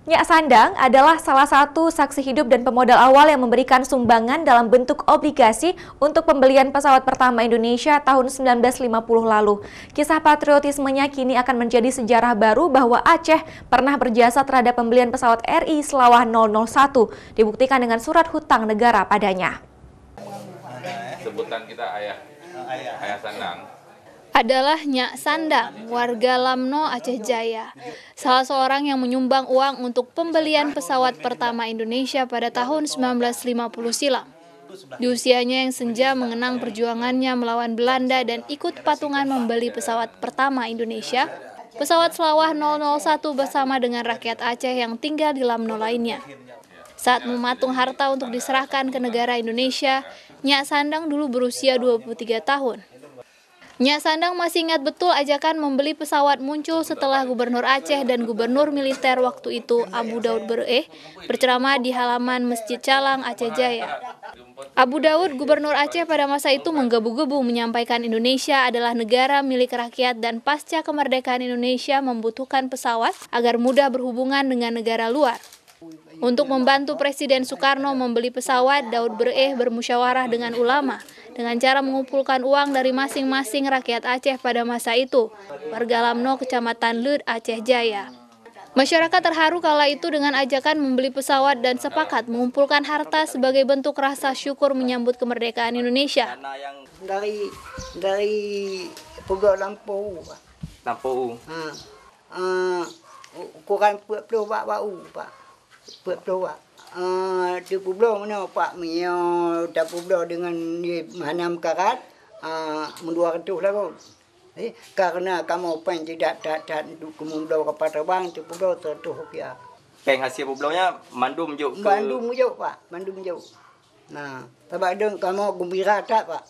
Nyak Sandang adalah salah satu saksi hidup dan pemodal awal yang memberikan sumbangan dalam bentuk obligasi untuk pembelian pesawat pertama Indonesia tahun 1950 lalu. Kisah patriotismenya kini akan menjadi sejarah baru bahwa Aceh pernah berjasa terhadap pembelian pesawat RI Selawah 001, dibuktikan dengan surat hutang negara padanya. Sebutan kita ayah Sandang adalah Nyak Sandang, warga Lamno, Aceh Jaya. Salah seorang yang menyumbang uang untuk pembelian pesawat pertama Indonesia pada tahun 1950 silam. Di usianya yang senja mengenang perjuangannya melawan Belanda dan ikut patungan membeli pesawat pertama Indonesia, pesawat Selawah 001 bersama dengan rakyat Aceh yang tinggal di Lamno lainnya. Saat mematung harta untuk diserahkan ke negara Indonesia, Nyak Sandang dulu berusia 23 tahun. Nyak Sandang masih ingat betul ajakan membeli pesawat muncul setelah Gubernur Aceh dan Gubernur Militer waktu itu, Abu Daud Bereh, berceramah di halaman Masjid Calang, Aceh Jaya. Abu Daud, Gubernur Aceh pada masa itu menggebu-gebu menyampaikan Indonesia adalah negara milik rakyat dan pasca kemerdekaan Indonesia membutuhkan pesawat agar mudah berhubungan dengan negara luar. Untuk membantu Presiden Soekarno membeli pesawat, Daud Bereh bermusyawarah dengan ulama dengan cara mengumpulkan uang dari masing-masing rakyat Aceh pada masa itu, warga Lamno, Kecamatan Lud, Aceh Jaya. Masyarakat terharu kala itu dengan ajakan membeli pesawat dan sepakat mengumpulkan harta sebagai bentuk rasa syukur menyambut kemerdekaan Indonesia. Dari Pulau Lampu. Kurang 40 bau, Pak. 40 di Pulau mana Pak Mio dah Pulau dengan mana karat menduar itu lah kau. Karena kamu pen tidak kemudian kepada bank di Pulau ₹100. Peng hasil Pulau-nya mandum juk ke Bandung juk Pak, Bandung juk. Nah, sebab deng kamu gembira tak Pak?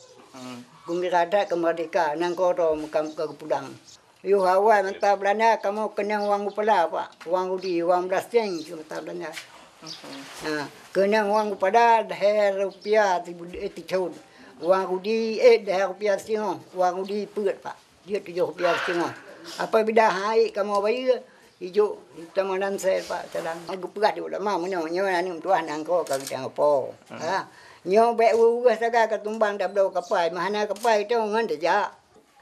Gembira tak kemerdekaan nang koro kamu ke pulang. Yo awal mentah Belanda kamu kena uang upala Pak. Uang di uang belaseng mentah Belanda. Nah, kena uang upada ₹1 tahun. Uang di ₹1 setengah. Uang di put Pak. Dia ₹7 setengah. Apa beda hai kamu bayar? Hijau tamanan saya Pak sedang. Aku pegat juga mah menyo ni tuan angko ka kita apa. Ha. Nyo be urus saga ketumbang dah blau kapai. Mana kapai tu ngan deja.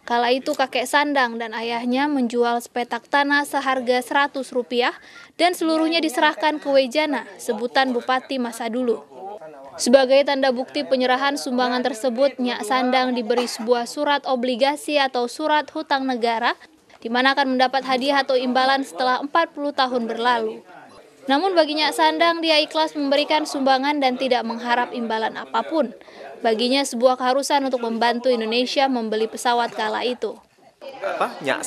Kala itu kakek Sandang dan ayahnya menjual sepetak tanah seharga ₹100 dan seluruhnya diserahkan ke Wejana, sebutan bupati masa dulu. Sebagai tanda bukti penyerahan sumbangan tersebut, Nyak Sandang diberi sebuah surat obligasi atau surat hutang negara, di mana akan mendapat hadiah atau imbalan setelah 40 tahun berlalu. Namun bagi Nyak Sandang, dia ikhlas memberikan sumbangan dan tidak mengharap imbalan apapun. Baginya sebuah keharusan untuk membantu Indonesia membeli pesawat kala itu. Pak Nyak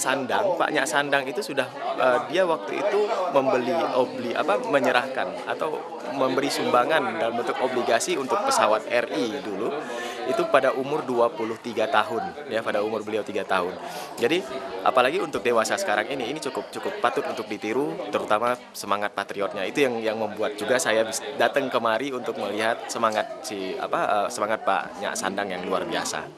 Sandang itu sudah dia waktu itu menyerahkan atau memberi sumbangan dalam bentuk obligasi untuk pesawat RI dulu itu pada umur 23 tahun ya, pada umur beliau 3 tahun. Jadi apalagi untuk dewasa sekarang ini cukup patut untuk ditiru, terutama semangat patriotnya. Itu yang membuat juga saya datang kemari untuk melihat semangat Pak Nyak Sandang yang luar biasa.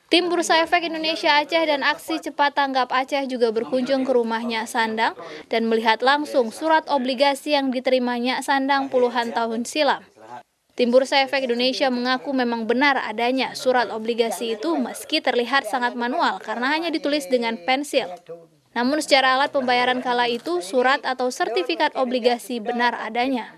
Tim Bursa Efek Indonesia Aceh dan Aksi Cepat Tanggap Aceh juga berkunjung ke rumahnya Sandang dan melihat langsung surat obligasi yang diterima Nyak Sandang puluhan tahun silam. Tim Bursa Efek Indonesia mengaku memang benar adanya surat obligasi itu meski terlihat sangat manual karena hanya ditulis dengan pensil. Namun secara alat pembayaran kala itu surat atau sertifikat obligasi benar adanya.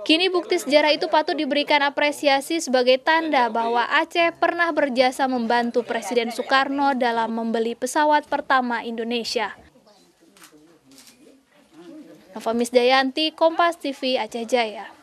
Kini bukti sejarah itu patut diberikan apresiasi sebagai tanda bahwa Aceh pernah berjasa membantu Presiden Soekarno dalam membeli pesawat pertama Indonesia. Nova Misdayanti, Kompas TV, Aceh Jaya.